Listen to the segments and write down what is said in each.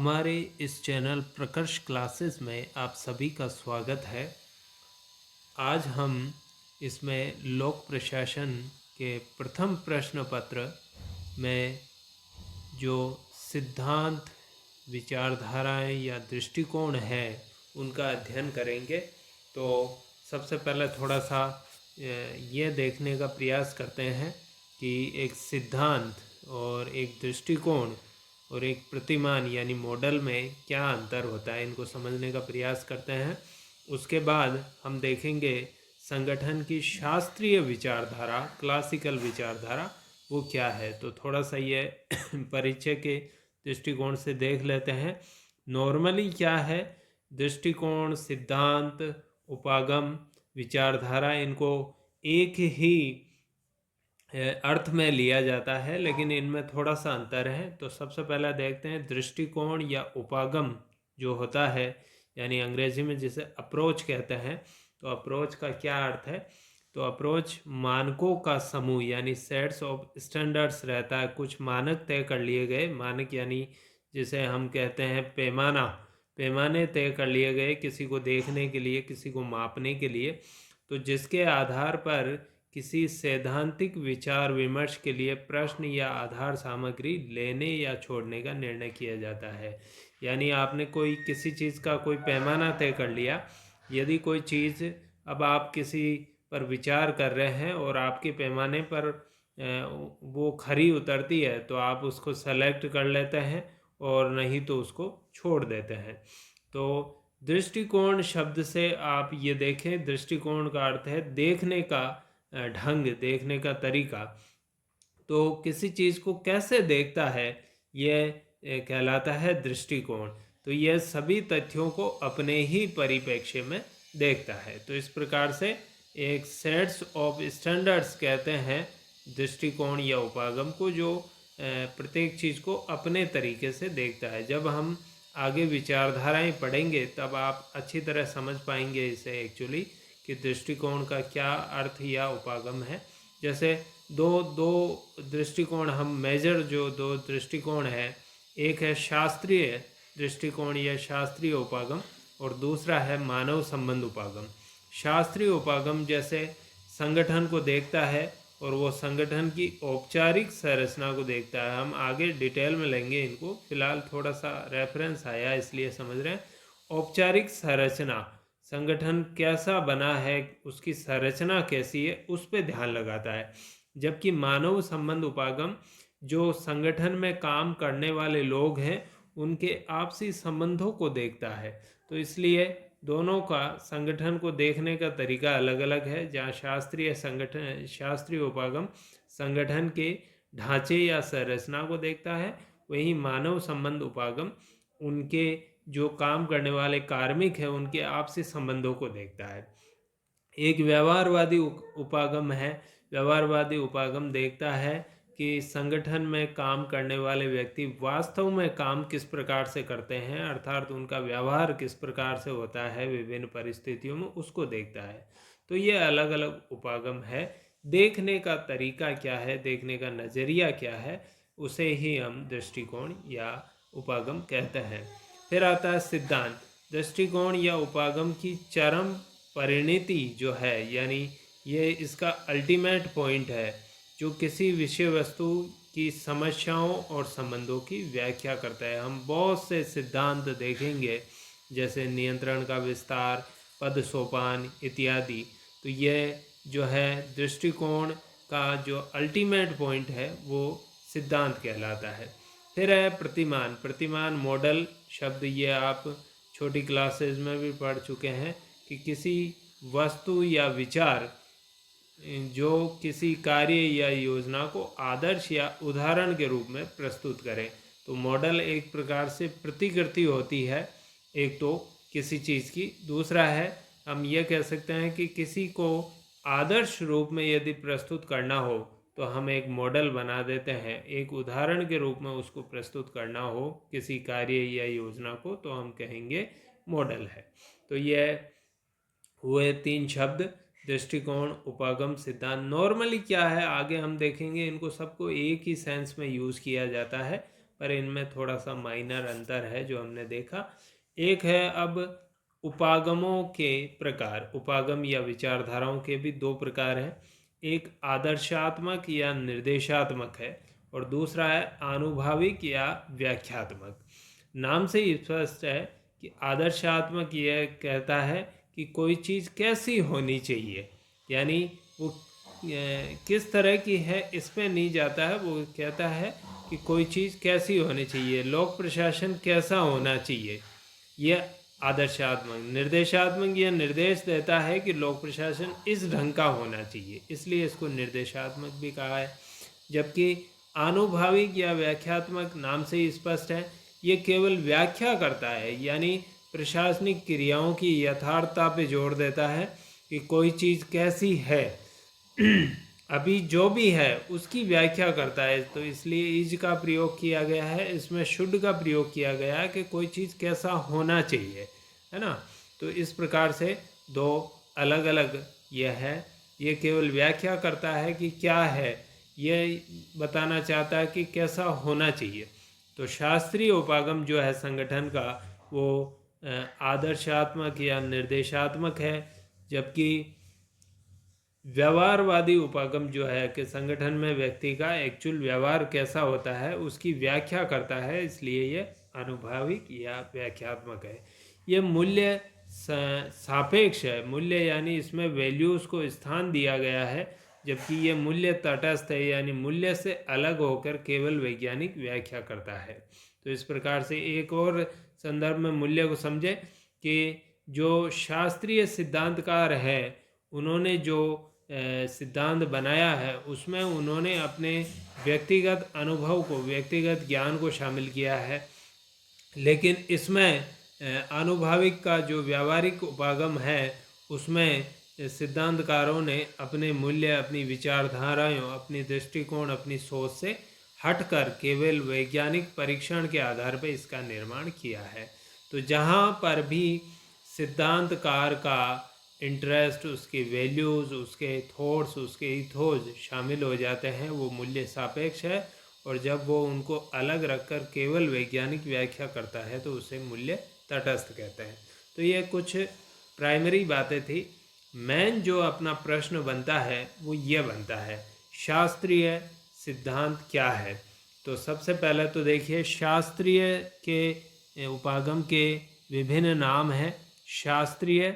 हमारे इस channel प्रकर्ष classes में आप सभी का स्वागत है। आज हम इसमें लोक प्रशासन के प्रथम प्रश्न पत्र में जो सिद्धांत, विचारधाराएं या दृष्टिकोण है उनका अध्ययन करेंगे। तो सबसे पहले थोड़ा सा ये देखने का प्रयास करते हैं कि एक सिद्धांत और एक दृष्टिकोण और एक प्रतिमान यानी मॉडल में क्या अंतर होता है, इनको समझने का प्रयास करते हैं। उसके बाद हम देखेंगे संगठन की शास्त्रीय विचारधारा, क्लासिकल विचारधारा वो क्या है। तो थोड़ा सा ये परिचय के दृष्टिकोण से देख लेते हैं। नॉर्मली क्या है, दृष्टिकोण, सिद्धांत, उपागम, विचारधारा, इनको एक ही अर्थ में लिया जाता है, लेकिन इनमें थोड़ा सा अंतर है। तो सबसे पहले देखते हैं दृष्टिकोण या उपागम जो होता है, यानी अंग्रेजी में जिसे अप्रोच कहते हैं। तो अप्रोच का क्या अर्थ है? तो अप्रोच मानकों का समूह यानी सेट्स ऑफ स्टैंडर्ड्स रहता है। कुछ मानक तय कर लिए गए, मानक यानी जिसे हम कहते हैं पैमाना, पैमाने तय कर लिए गए किसी को देखने के लिए, किसी को मापने के लिए। तो जिसके आधार पर किसी सैद्धांतिक विचार विमर्श के लिए प्रश्न या आधार सामग्री लेने या छोड़ने का निर्णय किया जाता है। यानी आपने कोई किसी चीज़ का कोई पैमाना तय कर लिया। यदि कोई चीज़, अब आप किसी पर विचार कर रहे हैं और आपके पैमाने पर वो खरी उतरती है तो आप उसको सेलेक्ट कर लेते हैं और नहीं तो उसको छोड़ देते हैं। तो दृष्टिकोण शब्द से आप ये देखें, दृष्टिकोण का अर्थ है देखने का ढंग, देखने का तरीका। तो किसी चीज़ को कैसे देखता है यह कहलाता है दृष्टिकोण। तो यह सभी तथ्यों को अपने ही परिप्रेक्ष्य में देखता है। तो इस प्रकार से एक सेट्स ऑफ स्टैंडर्ड्स कहते हैं दृष्टिकोण या उपागम को, जो प्रत्येक चीज़ को अपने तरीके से देखता है। जब हम आगे विचारधाराएं पढ़ेंगे तब आप अच्छी तरह समझ पाएंगे इसे एक्चुअली कि दृष्टिकोण का क्या अर्थ या उपागम है। जैसे दो दृष्टिकोण हम मेजर, जो दो दृष्टिकोण है, एक है शास्त्रीय दृष्टिकोण या शास्त्रीय उपागम और दूसरा है मानव संबंध उपागम। शास्त्रीय उपागम जैसे संगठन को देखता है और वो संगठन की औपचारिक संरचना को देखता है। हम आगे डिटेल में लेंगे इनको, फिलहाल थोड़ा सा रेफरेंस आया इसलिए समझ रहे हैं। औपचारिक संरचना, संगठन कैसा बना है, उसकी संरचना कैसी है, उस पर ध्यान लगाता है। जबकि मानव संबंध उपागम जो संगठन में काम करने वाले लोग हैं उनके आपसी संबंधों को देखता है। तो इसलिए दोनों का संगठन को देखने का तरीका अलग अलग है। जहाँ शास्त्रीय उपागम संगठन के ढांचे या संरचना को देखता है, वहीं मानव संबंध उपागम उनके जो काम करने वाले कार्मिक हैं उनके आपसी संबंधों को देखता है। एक व्यवहारवादी उपागम है। व्यवहारवादी उपागम देखता है कि संगठन में काम करने वाले व्यक्ति वास्तव में काम किस प्रकार से करते हैं, अर्थात उनका व्यवहार किस प्रकार से होता है विभिन्न परिस्थितियों में, उसको देखता है। तो ये अलग अलग उपागम है। देखने का तरीका क्या है, देखने का नज़रिया क्या है, उसे ही हम दृष्टिकोण या उपागम कहते हैं। फिर आता है सिद्धांत। दृष्टिकोण या उपागम की चरम परिणति जो है, यानी ये इसका अल्टीमेट पॉइंट है जो किसी विषय वस्तु की समस्याओं और संबंधों की व्याख्या करता है। हम बहुत से सिद्धांत देखेंगे जैसे नियंत्रण का विस्तार, पद सोपान इत्यादि। तो ये जो है दृष्टिकोण का जो अल्टीमेट पॉइंट है वो सिद्धांत कहलाता है। फिर है प्रतिमान। प्रतिमान मॉडल शब्द ये आप छोटी क्लासेस में भी पढ़ चुके हैं कि किसी वस्तु या विचार जो किसी कार्य या योजना को आदर्श या उदाहरण के रूप में प्रस्तुत करें। तो मॉडल एक प्रकार से प्रतिकृति होती है एक तो किसी चीज़ की। दूसरा है, हम ये कह सकते हैं कि किसी को आदर्श रूप में यदि प्रस्तुत करना हो तो हम एक मॉडल बना देते हैं। एक उदाहरण के रूप में उसको प्रस्तुत करना हो किसी कार्य या योजना को तो हम कहेंगे मॉडल है। तो ये हुए तीन शब्द, दृष्टिकोण, उपागम, सिद्धांत। नॉर्मली क्या है आगे हम देखेंगे, इनको सबको एक ही सेंस में यूज़ किया जाता है, पर इनमें थोड़ा सा माइनर अंतर है जो हमने देखा। एक है अब उपागमों के प्रकार। उपागम या विचारधाराओं के भी दो प्रकार हैं। एक आदर्शात्मक या निर्देशात्मक है और दूसरा है आनुभाविक या व्याख्यात्मक। नाम से ही स्पष्ट है कि आदर्शात्मक यह कहता है कि कोई चीज़ कैसी होनी चाहिए, यानी वो किस तरह की है इस पे नहीं जाता है। वो कहता है कि कोई चीज़ कैसी होनी चाहिए, लोक प्रशासन कैसा होना चाहिए। यह आदर्शात्मक। निर्देशात्मक यह निर्देश देता है कि लोक प्रशासन इस ढंग का होना चाहिए, इसलिए इसको निर्देशात्मक भी कहा है। जबकि आनुभाविक या व्याख्यात्मक नाम से ही स्पष्ट है, ये केवल व्याख्या करता है, यानी प्रशासनिक क्रियाओं की यथार्थता पे जोर देता है कि कोई चीज़ कैसी है अभी जो भी है उसकी व्याख्या करता है। तो इसलिए इज का प्रयोग किया गया है, इसमें शुड का प्रयोग किया गया है कि कोई चीज़ कैसा होना चाहिए, है ना। तो इस प्रकार से दो अलग अलग यह है। ये केवल व्याख्या करता है कि क्या है, ये बताना चाहता है कि कैसा होना चाहिए। तो शास्त्रीय उपागम जो है संगठन का, वो आदर्शात्मक या निर्देशात्मक है। जबकि व्यवहारवादी उपागम जो है कि संगठन में व्यक्ति का एक्चुअल व्यवहार कैसा होता है उसकी व्याख्या करता है, इसलिए ये आनुभाविक या व्याख्यात्मक है। ये मूल्य सापेक्ष है। मूल्य यानी इसमें वैल्यूज़ को स्थान दिया गया है, जबकि ये मूल्य तटस्थ है, यानी मूल्य से अलग होकर केवल वैज्ञानिक व्याख्या करता है। तो इस प्रकार से एक और संदर्भ में मूल्य को समझे कि जो शास्त्रीय सिद्धांतकार है उन्होंने जो सिद्धांत बनाया है उसमें उन्होंने अपने व्यक्तिगत अनुभव को, व्यक्तिगत ज्ञान को शामिल किया है। लेकिन इसमें आनुभाविक का जो व्यावहारिक उपागम है उसमें सिद्धांतकारों ने अपने मूल्य, अपनी विचारधाराएं, अपनी दृष्टिकोण, अपनी सोच से हटकर केवल वैज्ञानिक परीक्षण के आधार पर इसका निर्माण किया है। तो जहाँ पर भी सिद्धांतकार का इंटरेस्ट, उसके वैल्यूज़, उसके थॉट्स, उसके इथोज शामिल हो जाते हैं, वो मूल्य सापेक्ष है। और जब वो उनको अलग रखकर केवल वैज्ञानिक व्याख्या करता है तो उसे मूल्य तटस्थ कहते हैं। तो ये कुछ प्राइमरी बातें थी। मेन जो अपना प्रश्न बनता है वो ये बनता है, शास्त्रीय सिद्धांत क्या है। तो सबसे पहले तो देखिए, शास्त्रीय के उपागम के विभिन्न नाम हैं। शास्त्रीय,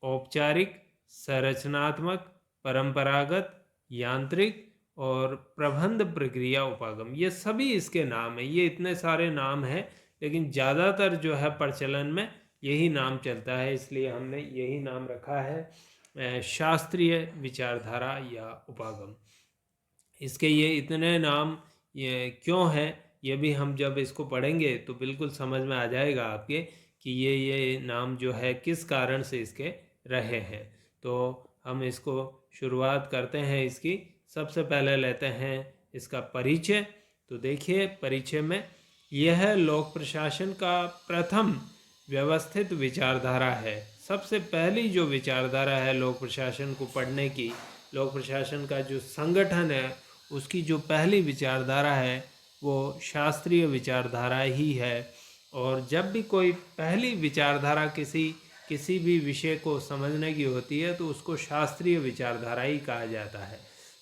औपचारिक, संरचनात्मक, परंपरागत, यांत्रिक और प्रबंध प्रक्रिया उपागम, ये सभी इसके नाम हैं। ये इतने सारे नाम हैं, लेकिन ज़्यादातर जो है प्रचलन में यही नाम चलता है, इसलिए हमने यही नाम रखा है शास्त्रीय विचारधारा या उपागम। इसके ये इतने नाम ये क्यों हैं, ये भी हम जब इसको पढ़ेंगे तो बिल्कुल समझ में आ जाएगा आपके कि ये नाम जो है किस कारण से इसके रहे हैं। तो हम इसको शुरुआत करते हैं इसकी। सबसे पहले लेते हैं इसका परिचय। तो देखिए, परिचय में यह लोक प्रशासन का प्रथम व्यवस्थित विचारधारा है। सबसे पहली जो विचारधारा है लोक प्रशासन को पढ़ने की, लोक प्रशासन का जो संगठन है उसकी जो पहली विचारधारा है वो शास्त्रीय विचारधारा ही है। और जब भी कोई पहली विचारधारा किसी भी विषय को समझने की होती है तो उसको शास्त्रीय विचारधारा ही कहा जाता है।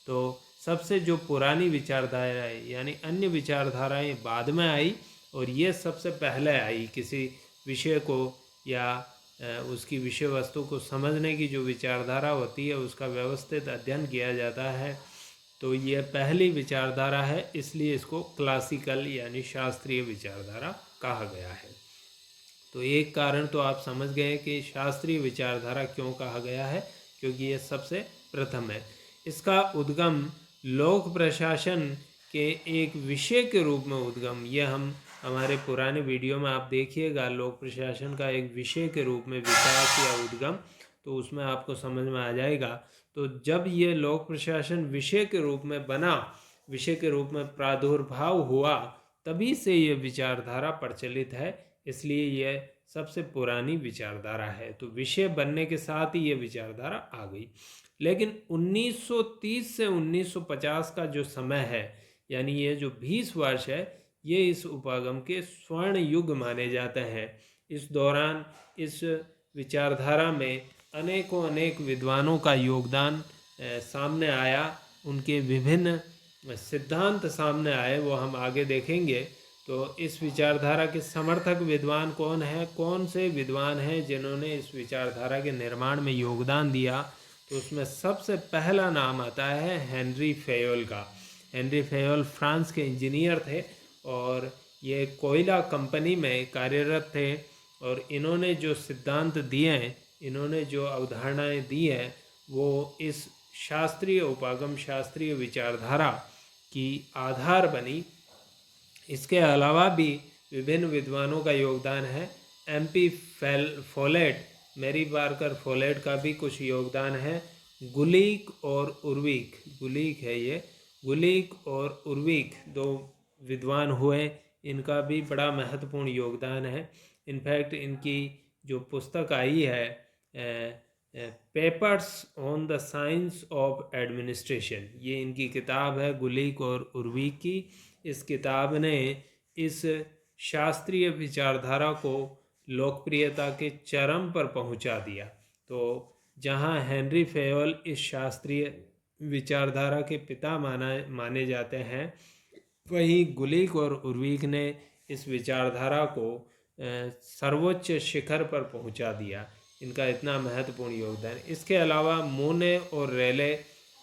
तो सबसे जो पुरानी विचारधारा है, यानी अन्य विचारधाराएं बाद में आई और ये सबसे पहले आई। किसी विषय को या उसकी विषय वस्तु को समझने की जो विचारधारा होती है उसका व्यवस्थित अध्ययन किया जाता है। तो ये पहली विचारधारा है, इसलिए इसको क्लासिकल यानी शास्त्रीय विचारधारा कहा गया है। तो एक कारण तो आप समझ गए कि शास्त्रीय विचारधारा क्यों कहा गया है, क्योंकि ये सबसे प्रथम है। इसका उद्गम लोक प्रशासन के एक विषय के रूप में उद्गम, यह हम हमारे पुराने वीडियो में आप देखिएगा, लोक प्रशासन का एक विषय के रूप में विकास या उद्गम, तो उसमें आपको समझ में आ जाएगा। तो जब ये लोक प्रशासन विषय के रूप में बना, विषय के रूप में प्रादुर्भाव हुआ, तभी से ये विचारधारा प्रचलित है, इसलिए यह सबसे पुरानी विचारधारा है। तो विषय बनने के साथ ही ये विचारधारा आ गई। लेकिन 1930 से 1950 का जो समय है, यानी ये जो 20 वर्ष है, ये इस उपागम के स्वर्ण युग माने जाते हैं। इस दौरान इस विचारधारा में अनेक विद्वानों का योगदान सामने आया। उनके विभिन्न सिद्धांत सामने आए, वो हम आगे देखेंगे। तो इस विचारधारा के समर्थक विद्वान कौन है, कौन से विद्वान हैं जिन्होंने इस विचारधारा के निर्माण में योगदान दिया, तो उसमें सबसे पहला नाम आता है हेनरी फेयोल का। हेनरी फेयोल फ्रांस के इंजीनियर थे और ये कोयला कंपनी में कार्यरत थे। और इन्होंने जो सिद्धांत दिए हैं, इन्होंने जो अवधारणाएं दी हैं, वो इस शास्त्रीय उपागम शास्त्रीय विचारधारा की आधार बनी। इसके अलावा भी विभिन्न विद्वानों का योगदान है। MP Follett, Mary Parker Follett का भी कुछ योगदान है। गुलीक और उर्विक, गुलीक है ये, गुलीक और उर्विक दो विद्वान हुए, इनका भी बड़ा महत्वपूर्ण योगदान है। इनफैक्ट इनकी जो पुस्तक आई है papers on the science of administration, ये इनकी किताब है गुलीक और उर्विक की। इस किताब ने इस शास्त्रीय विचारधारा को लोकप्रियता के चरम पर पहुंचा दिया। तो जहां हेनरी फेयोल इस शास्त्रीय विचारधारा के पिता माने जाते हैं, वहीं गुलीक और उर्विक ने इस विचारधारा को सर्वोच्च शिखर पर पहुंचा दिया। इनका इतना महत्वपूर्ण योगदान। इसके अलावा मोने और रेले,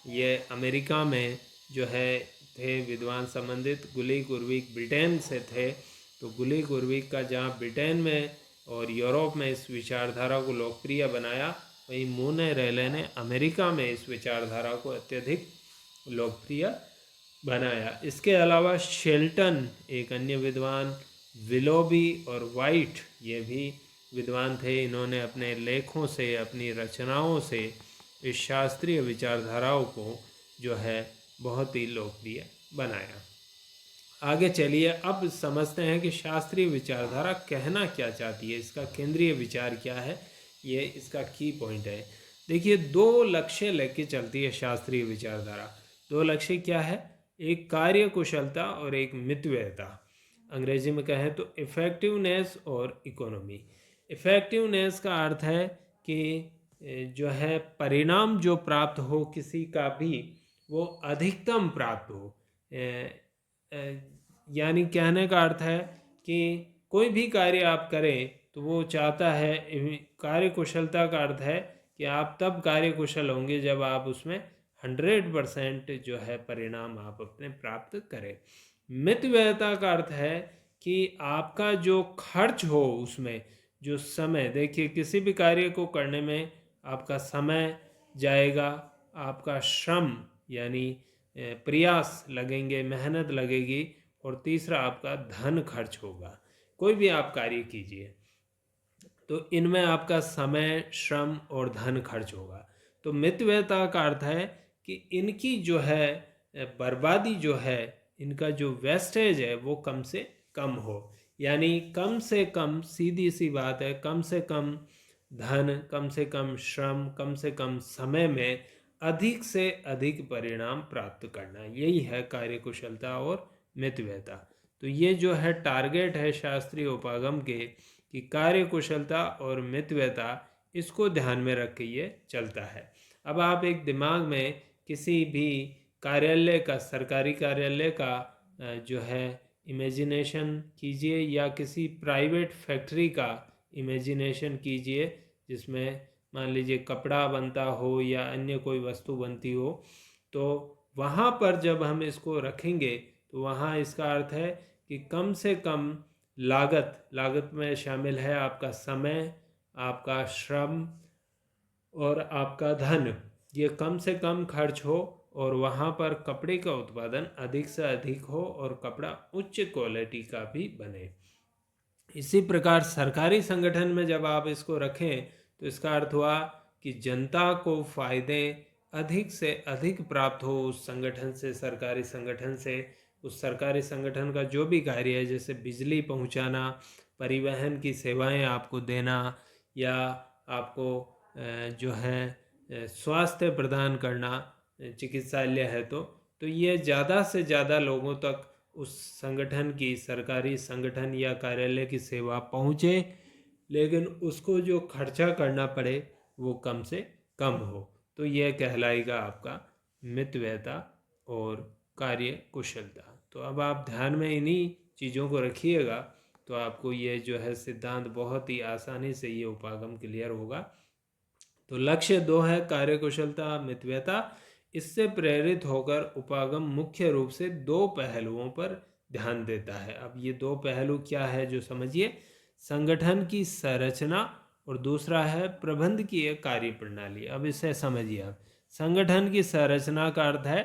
ये अमेरिका में जो है थे विद्वान संबंधित। गुलीक उर्विक ब्रिटेन से थे। तो गुलीक उर्विक का जहाँ ब्रिटेन में और यूरोप में इस विचारधारा को लोकप्रिय बनाया, वहीं मोने रेले ने अमेरिका में इस विचारधारा को अत्यधिक लोकप्रिय बनाया। इसके अलावा शेल्टन एक अन्य विद्वान, विलोबी और वाइट ये भी विद्वान थे। इन्होंने अपने लेखों से, अपनी रचनाओं से इस शास्त्रीय विचारधाराओं को जो है बहुत ही लोकप्रिय बनाया। आगे चलिए अब समझते हैं कि शास्त्रीय विचारधारा कहना क्या चाहती है, इसका केंद्रीय विचार क्या है, ये इसका की पॉइंट है। देखिए, दो लक्ष्य लेके चलती है शास्त्रीय विचारधारा। दो लक्ष्य क्या है? एक कार्य कुशलता और एक मितव्ययता। अंग्रेजी में कहें तो इफ़ेक्टिवनेस और इकोनॉमी। इफ़ेक्टिवनेस का अर्थ है कि जो है परिणाम जो प्राप्त हो किसी का भी, वो अधिकतम प्राप्त हो। यानी कहने का अर्थ है कि कोई भी कार्य आप करें तो वो चाहता है, कार्य कुशलता का अर्थ है कि आप तब कार्य कुशल होंगे जब आप उसमें 100% जो है परिणाम आप अपने प्राप्त करें। मितव्ययता का अर्थ है कि आपका जो खर्च हो उसमें जो समय, देखिए किसी भी कार्य को करने में आपका समय जाएगा, आपका श्रम यानी प्रयास लगेंगे, मेहनत लगेगी, और तीसरा आपका धन खर्च होगा। कोई भी आप कार्य कीजिए तो इनमें आपका समय, श्रम और धन खर्च होगा। तो मितव्ययता का अर्थ है कि इनकी जो है बर्बादी जो है, इनका जो वेस्टेज है वो कम से कम हो। यानी कम से कम, सीधी सी बात है, कम से कम धन, कम से कम श्रम, कम से कम समय में अधिक से अधिक परिणाम प्राप्त करना, यही है कार्यकुशलता और मितव्ययता। तो ये जो है टारगेट है शास्त्रीय उपागम के, कि कार्यकुशलता और मितव्ययता, इसको ध्यान में रख के ये चलता है। अब आप एक दिमाग में किसी भी कार्यालय का, सरकारी कार्यालय का जो है इमेजिनेशन कीजिए, या किसी प्राइवेट फैक्ट्री का इमेजिनेशन कीजिए जिसमें मान लीजिए कपड़ा बनता हो या अन्य कोई वस्तु बनती हो। तो वहाँ पर जब हम इसको रखेंगे तो वहाँ इसका अर्थ है कि कम से कम लागत में शामिल है आपका समय, आपका श्रम और आपका धन, ये कम से कम खर्च हो, और वहाँ पर कपड़े का उत्पादन अधिक से अधिक हो और कपड़ा उच्च क्वालिटी का भी बने। इसी प्रकार सरकारी संगठन में जब आप इसको रखें तो इसका अर्थ हुआ कि जनता को फायदे अधिक से अधिक प्राप्त हो उस संगठन से, सरकारी संगठन से। उस सरकारी संगठन का जो भी कार्य है, जैसे बिजली पहुंचाना, परिवहन की सेवाएं आपको देना, या आपको जो है स्वास्थ्य प्रदान करना, चिकित्सालय है तो ये ज़्यादा से ज़्यादा लोगों तक उस संगठन की, सरकारी संगठन या कार्यालय की सेवा पहुँचे, लेकिन उसको जो खर्चा करना पड़े वो कम से कम हो। तो यह कहलाएगा आपका मितव्ययता और कार्य कुशलता। तो अब आप ध्यान में इन्हीं चीज़ों को रखिएगा, तो आपको ये जो है सिद्धांत बहुत ही आसानी से ये उपागम क्लियर होगा। तो लक्ष्य 2 है कार्यकुशलता, मितव्ययता। इससे प्रेरित होकर उपागम मुख्य रूप से 2 पहलुओं पर ध्यान देता है। अब ये 2 पहलू क्या है जो समझिए, संगठन की संरचना और दूसरा है प्रबंधकीय कार्य प्रणाली। अब इसे समझिए आप। संगठन की संरचना का अर्थ है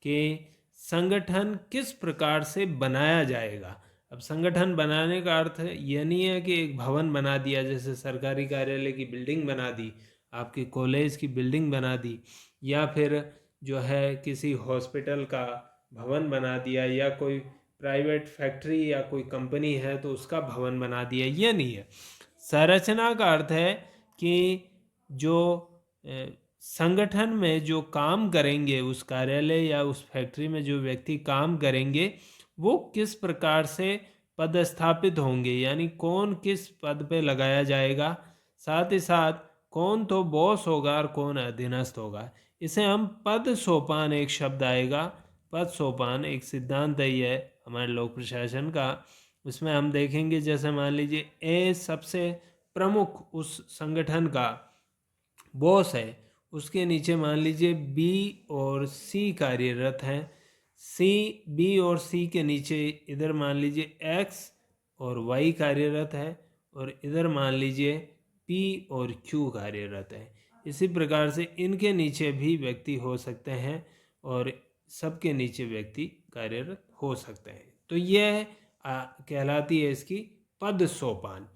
कि संगठन किस प्रकार से बनाया जाएगा। अब संगठन बनाने का अर्थ ये नहीं है कि एक भवन बना दिया, जैसे सरकारी कार्यालय की बिल्डिंग बना दी, आपके कॉलेज की बिल्डिंग बना दी, या फिर जो है किसी हॉस्पिटल का भवन बना दिया, या कोई प्राइवेट फैक्ट्री या कोई कंपनी है तो उसका भवन बना दिया। ये नहीं है। संरचना का अर्थ है कि जो संगठन में जो काम करेंगे, उस कार्यालय या उस फैक्ट्री में जो व्यक्ति काम करेंगे, वो किस प्रकार से पदस्थापित होंगे, यानी कौन किस पद पे लगाया जाएगा, साथ ही साथ कौन तो बॉस होगा और कौन अधीनस्थ होगा। इसे हम पद सोपान, एक शब्द आएगा, पद सोपान एक सिद्धांत है ये हमारे लोक प्रशासन का। उसमें हम देखेंगे, जैसे मान लीजिए ए सबसे प्रमुख उस संगठन का बॉस है, उसके नीचे मान लीजिए बी और सी कार्यरत हैं। बी और सी के नीचे इधर मान लीजिए एक्स और वाई कार्यरत है, और इधर मान लीजिए पी और क्यू कार्यरत है। इसी प्रकार से इनके नीचे भी व्यक्ति हो सकते हैं और सबके नीचे व्यक्ति कार्यरत हो सकते हैं। तो यह कहलाती है इसकी पद सोपान।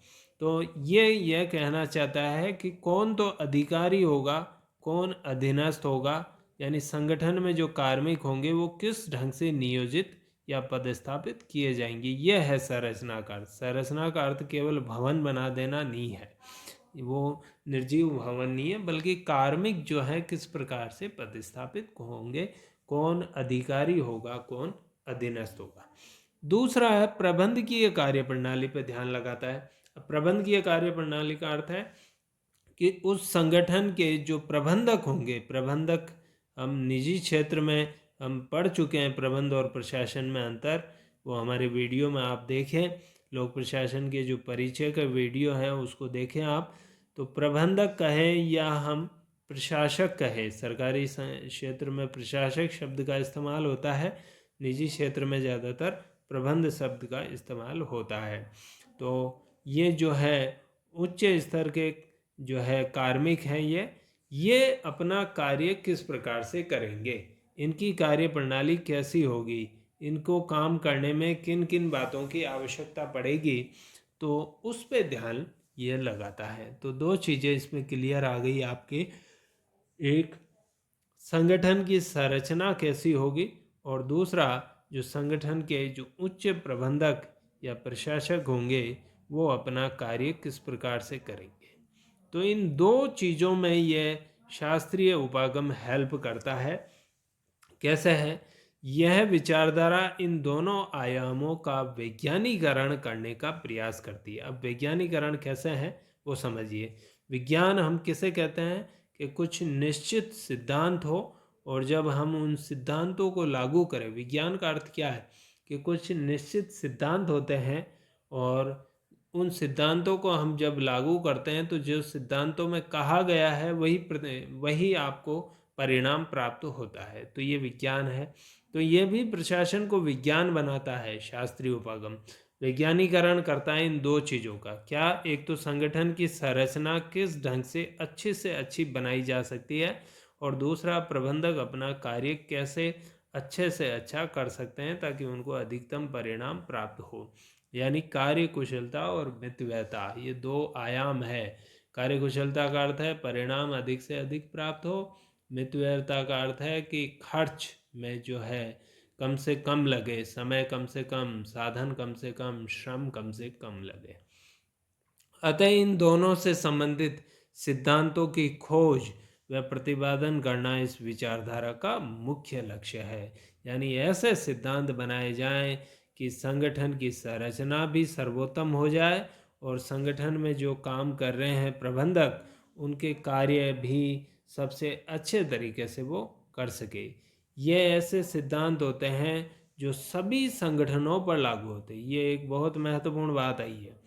तो ये कहना चाहता है कि कौन तो अधिकारी होगा, कौन अधीनस्थ होगा, यानी संगठन में जो कार्मिक होंगे वो किस ढंग से नियोजित या पदस्थापित किए जाएंगे। यह है संरचना का अर्थ। संरचना का अर्थ केवल भवन बना देना नहीं है, वो निर्जीव भवन नहीं है, बल्कि कार्मिक जो है किस प्रकार से पदस्थापित होंगे, कौन अधिकारी होगा, कौन अधीनस्थ होगा। दूसरा है प्रबंधकीय कार्य प्रणाली पर ध्यान लगाता है। प्रबंधकीय कार्य प्रणाली का अर्थ है कि उस संगठन के जो प्रबंधक होंगे, प्रबंधक हम निजी क्षेत्र में हम पढ़ चुके हैं, प्रबंध और प्रशासन में अंतर, वो हमारे वीडियो में आप देखें, लोक प्रशासन के जो परिचय का वीडियो है उसको देखें आप। तो प्रबंधक कहें या हम प्रशासक कहें, सरकारी क्षेत्र में प्रशासक शब्द का इस्तेमाल होता है, निजी क्षेत्र में ज़्यादातर प्रबंध शब्द का इस्तेमाल होता है। तो ये जो है उच्च स्तर के जो है कार्मिक हैं, ये अपना कार्य किस प्रकार से करेंगे, इनकी कार्य प्रणाली कैसी होगी, इनको काम करने में किन किन बातों की आवश्यकता पड़ेगी, तो उस पे ध्यान ये लगाता है। तो 2 चीज़ें इसमें क्लियर आ गई आपके, एक संगठन की संरचना कैसी होगी, और दूसरा जो संगठन के जो उच्च प्रबंधक या प्रशासक होंगे वो अपना कार्य किस प्रकार से करेंगे। तो इन 2 चीज़ों में यह शास्त्रीय उपागम हेल्प करता है। कैसे है? यह विचारधारा इन दोनों आयामों का वैज्ञानिकरण करने का प्रयास करती है। अब वैज्ञानिकरण कैसे है वो समझिए। विज्ञान हम किसे कहते हैं कि कुछ निश्चित सिद्धांत हो, और जब हम उन सिद्धांतों को लागू करें, विज्ञान का अर्थ क्या है कि कुछ निश्चित सिद्धांत होते हैं, और उन सिद्धांतों को हम जब लागू करते हैं तो जो सिद्धांतों में कहा गया है वही आपको परिणाम प्राप्त होता है। तो ये विज्ञान है। तो ये भी प्रशासन को विज्ञान बनाता है। शास्त्रीय उपागम वैज्ञानिकरण करता है इन 2 चीज़ों का। क्या? एक तो संगठन की संरचना किस ढंग से अच्छी बनाई जा सकती है, और दूसरा प्रबंधक अपना कार्य कैसे अच्छे से अच्छा कर सकते हैं ताकि उनको अधिकतम परिणाम प्राप्त हो। यानी कार्य कुशलता और मितव्ययता, ये 2 आयाम है। कार्य कुशलता का अर्थ है परिणाम अधिक से अधिक प्राप्त हो, मितव्ययता का अर्थ है कि खर्च में जो है कम से कम लगे, समय कम से कम, साधन कम से कम, श्रम कम से कम लगे। अतः इन दोनों से संबंधित सिद्धांतों की खोज व प्रतिपादन करना इस विचारधारा का मुख्य लक्ष्य है। यानी ऐसे सिद्धांत बनाए जाएं कि संगठन की संरचना भी सर्वोत्तम हो जाए और संगठन में जो काम कर रहे हैं प्रबंधक, उनके कार्य भी सबसे अच्छे तरीके से वो कर सके। ये ऐसे सिद्धांत होते हैं जो सभी संगठनों पर लागू होते हैं। ये एक बहुत महत्वपूर्ण बात आई है।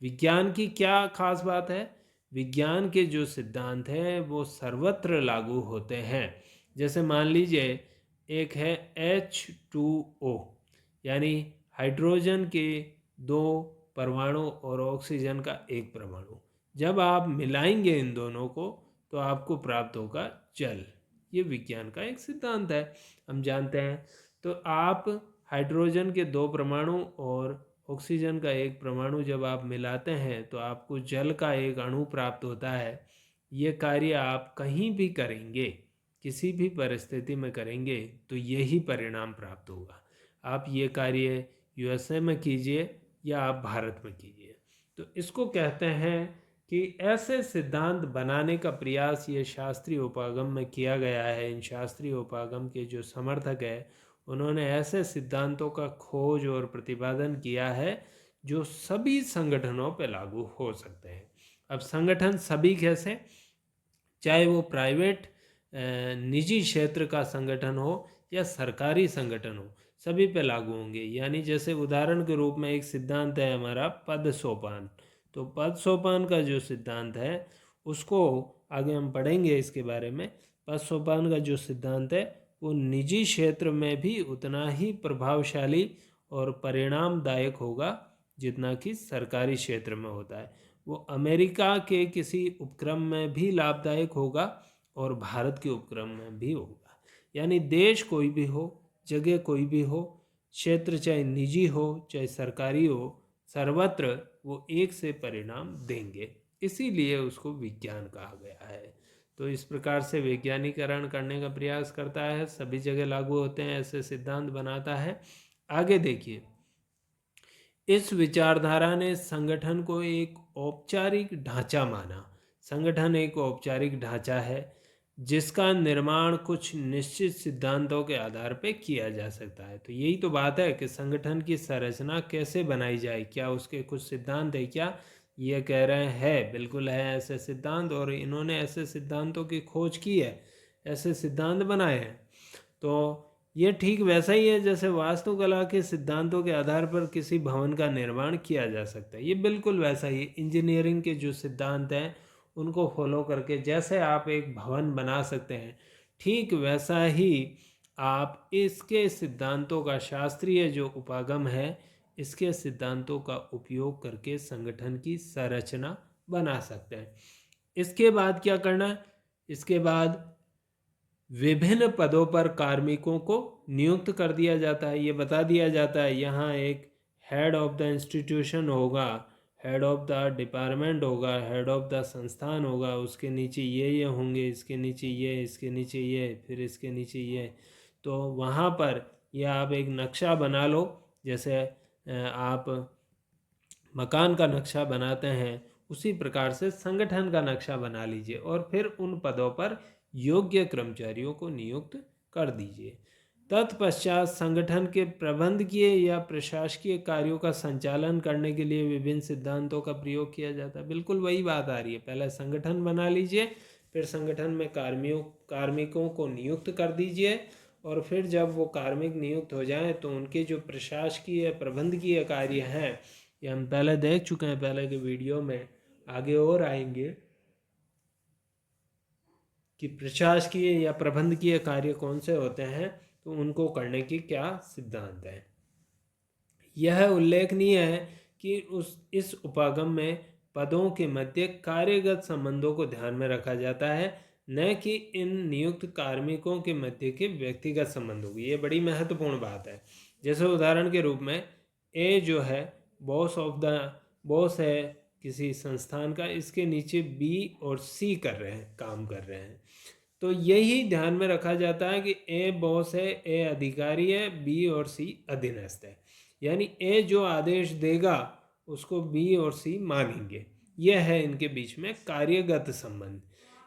विज्ञान की क्या खास बात है? विज्ञान के जो सिद्धांत हैं वो सर्वत्र लागू होते हैं। जैसे मान लीजिए एक है H2O, यानी हाइड्रोजन के 2 परमाणु और ऑक्सीजन का 1 परमाणु। जब आप मिलाएंगे इन दोनों को तो आपको प्राप्त होगा जल। ये विज्ञान का एक सिद्धांत है, हम जानते हैं। तो आप हाइड्रोजन के 2 परमाणु और ऑक्सीजन का 1 परमाणु जब आप मिलाते हैं तो आपको जल का एक अणु प्राप्त होता है। ये कार्य आप कहीं भी करेंगे, किसी भी परिस्थिति में करेंगे तो यही परिणाम प्राप्त होगा। आप ये कार्य यूएसए में कीजिए या आप भारत में कीजिए। तो इसको कहते हैं कि ऐसे सिद्धांत बनाने का प्रयास ये शास्त्रीय उपागम में किया गया है। इन शास्त्रीय उपागम के जो समर्थक है उन्होंने ऐसे सिद्धांतों का खोज और प्रतिपादन किया है जो सभी संगठनों पर लागू हो सकते हैं। अब संगठन सभी कैसे, चाहे वो प्राइवेट निजी क्षेत्र का संगठन हो या सरकारी संगठन हो, सभी पे लागू होंगे। यानी जैसे उदाहरण के रूप में एक सिद्धांत है हमारा पद सोपान। तो पद सोपान का जो सिद्धांत है उसको आगे हम पढ़ेंगे इसके बारे में। पद सोपान का जो सिद्धांत है वो निजी क्षेत्र में भी उतना ही प्रभावशाली और परिणामदायक होगा जितना कि सरकारी क्षेत्र में होता है। वो अमेरिका के किसी उपक्रम में भी लाभदायक होगा और भारत के उपक्रम में भी होगा। यानी देश कोई भी हो, जगह कोई भी हो, क्षेत्र चाहे निजी हो चाहे सरकारी हो, सर्वत्र वो एक से परिणाम देंगे। इसीलिए उसको विज्ञान कहा गया है। तो इस प्रकार से वैज्ञानिकरण करने का प्रयास करता है, सभी जगह लागू होते हैं, ऐसे सिद्धांत बनाता है। आगे देखिए, इस विचारधारा ने संगठन को एक औपचारिक ढांचा माना। संगठन एक औपचारिक ढांचा है जिसका निर्माण कुछ निश्चित सिद्धांतों के आधार पर किया जा सकता है। तो यही तो बात है कि संगठन की संरचना कैसे बनाई जाए, क्या उसके कुछ सिद्धांत है क्या? ये कह रहे हैं बिल्कुल है ऐसे सिद्धांत, और इन्होंने ऐसे सिद्धांतों की खोज की है, ऐसे सिद्धांत बनाए हैं। तो ये ठीक वैसा ही है जैसे वास्तुकला के सिद्धांतों के आधार पर किसी भवन का निर्माण किया जा सकता है। ये बिल्कुल वैसा ही इंजीनियरिंग के जो सिद्धांत हैं उनको फॉलो करके जैसे आप एक भवन बना सकते हैं, ठीक वैसा ही आप इसके सिद्धांतों का, शास्त्रीय जो उपागम है, इसके सिद्धांतों का उपयोग करके संगठन की संरचना बना सकते हैं। इसके बाद क्या करना है? इसके बाद विभिन्न पदों पर कार्मिकों को नियुक्त कर दिया जाता है। ये बता दिया जाता है यहाँ एक हेड ऑफ द इंस्टीट्यूशन होगा, हेड ऑफ द डिपार्टमेंट होगा, हेड ऑफ द संस्थान होगा, उसके नीचे ये होंगे, इसके नीचे ये, इसके नीचे ये, फिर इसके नीचे ये। तो वहाँ पर यह आप एक नक्शा बना लो, जैसे आप मकान का नक्शा बनाते हैं उसी प्रकार से संगठन का नक्शा बना लीजिए और फिर उन पदों पर योग्य कर्मचारियों को नियुक्त कर दीजिए। तत्पश्चात संगठन के प्रबंधकीय या प्रशासकीय कार्यों का संचालन करने के लिए विभिन्न सिद्धांतों का प्रयोग किया जाता है। बिल्कुल वही बात आ रही है, पहले संगठन बना लीजिए, फिर संगठन में कार्मिकों को नियुक्त कर दीजिए, और फिर जब वो कार्मिक नियुक्त हो जाएं तो उनके जो प्रशासकीय प्रबंधकीय कार्य हैं, ये हम पहले देख चुके हैं पहले के वीडियो में, आगे और आएंगे कि प्रशासकीय या प्रबंधकीय कार्य कौन से होते हैं, तो उनको करने की क्या सिद्धांत है। यह उल्लेखनीय है कि इस उपागम में पदों के मध्य कार्यगत संबंधों को ध्यान में रखा जाता है, न कि इन नियुक्त कार्मिकों के मध्य के व्यक्तिगत संबंधों की। ये बड़ी महत्वपूर्ण बात है। जैसे उदाहरण के रूप में ए जो है बॉस है किसी संस्थान का, इसके नीचे बी और सी काम कर रहे हैं। तो यही ध्यान में रखा जाता है कि ए बॉस है, ए अधिकारी है, बी और सी अधीनस्थ है। यानी ए जो आदेश देगा उसको बी और सी मानेंगे। यह है इनके बीच में कार्यगत संबंध।